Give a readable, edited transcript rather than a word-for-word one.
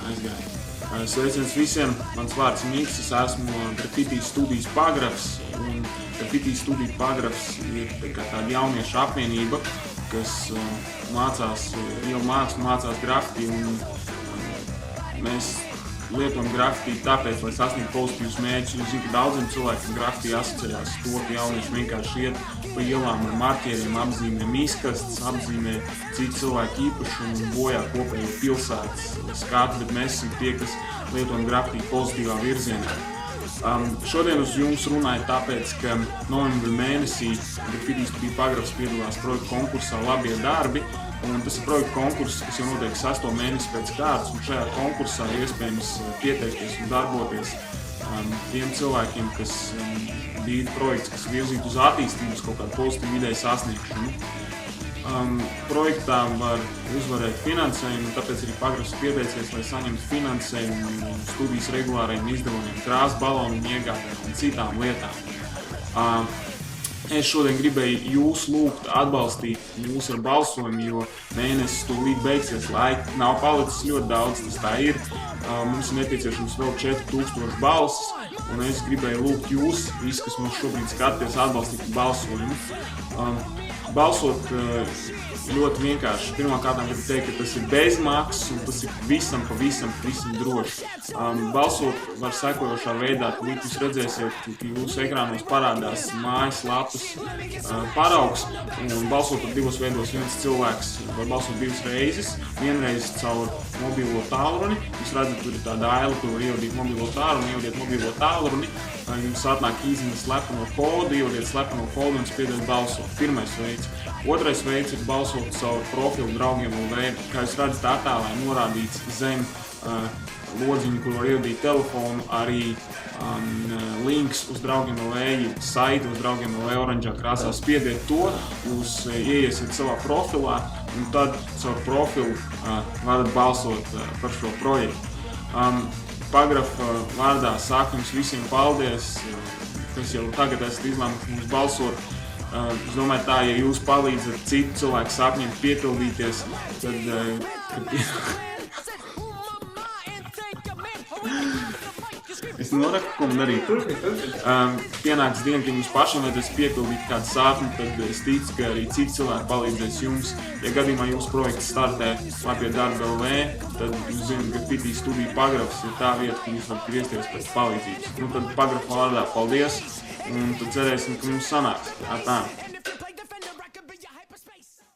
aizgāja. Sveiciens visiem, mans vārds Miks, es esmu grafiti studijas pagrafs, un grafiti studiju pagrafs ir tāda jauniešu apvienība, kas mācās jau mākslu, mācās grafiti, un mēs lietojam grafiti tāpēc, lai sasniegtu pozitīvus mērķus. Es zinu, ka daudziem cilvēkiem grafiti asociējās to, ka jaunieši vienkārši iet pa ielām ar marķieriem, apzīmē miskastes, apzīmē citu cilvēku īpašumu un bojā kopējo pilsētas skatu, bet mēs esam tie, kas lietojam grafiti pozitīvā virzienā. Šodien uz jums runāju tāpēc, ka novembra mēnesī Grafiti studiju pagrafs piedalās projektu konkursā Labie darbi, un tas ir projektu konkurss, kas jau notiek 6. mēnesi pēc kārtas, un šajā konkursā ir iespējams pieteikties un darboties tiem cilvēkiem, kas bija projekts, kas virzītu uz attīstības kaut kādu pozitīvu ideju sasniegšanu. Projektā var uzvarēt finansējumu, un tāpēc arī pagrafs pieteicies, lai saņemtu finansējumu studijas regulāriem izdevumiem, krāsu balonu iegādēm un citām lietām. Es šodien gribēju jūs lūgt atbalstīt mūs ar balsojumu, jo mēnesis tūlīt beigsies, laika nav palicis ļoti daudz, tas tā ir. Mums ir nepieciešams vēl 4000 balsis, un es gribēju lūgt jūs, visi, kas mums šobrīd skaties, atbalstīt balsojumu. Balsot ļoti vienkārši. Pirmkārt, gribu teikt, ka tas ir bezmaksas un tas ir pavisam droši. Balsot var sekojošā veidā, kad jūs redzēsiet, ka jūsu ekrānos parādās mājaslapas paraugs, un balsot par divos veidos. Viens cilvēks var balsot divas reizes, vienreiz caur mobilo tālruni. Jūs redzat, tur ir tāda aila, kur var ievadīt mobilo tālruni, ievadiet mobilo tālruni. Jums atnāk īziņa slepeno kodu, ievadiet slepeno kodu un spiediet balsot. Pirmais veids. Otrais veids ir balsot caur profilu Draugiem LV. Kā jūs redzat, attēlā ir norādīts zem lodziņu, kur var ievadīt telefonu, arī links uz Draugiem LV, saiti uz Draugiem LV oranžā krāsā. Spiediet to, jūs ieiesiet savā profilā, un tad caur profilu varat balsot par šo projektu. Pagrafa vārdā saku jums visiem paldies, kas jau tagad esat izlēmuši mums balsot. Es domāju tā, ja jūs palīdzat citu cilvēku sapņiem piepildīties, tad es noraku, ko man darīt. Pienāks diena, kad jums pašam vajadzēs piepildīt kādu sapni, tad es ticu, ka arī citi cilvēki palīdzēs jums. Ja gadījumā jūsu projekts startē Labie darbi LV, tad jūs zināt, ka Grafiti studiju pagrafs ir tā vieta, kur jūs varat griezties pēc palīdzības. Tad pagrafa vārdā paldies, un tad cerēsim, ka mums sanāks. Tā.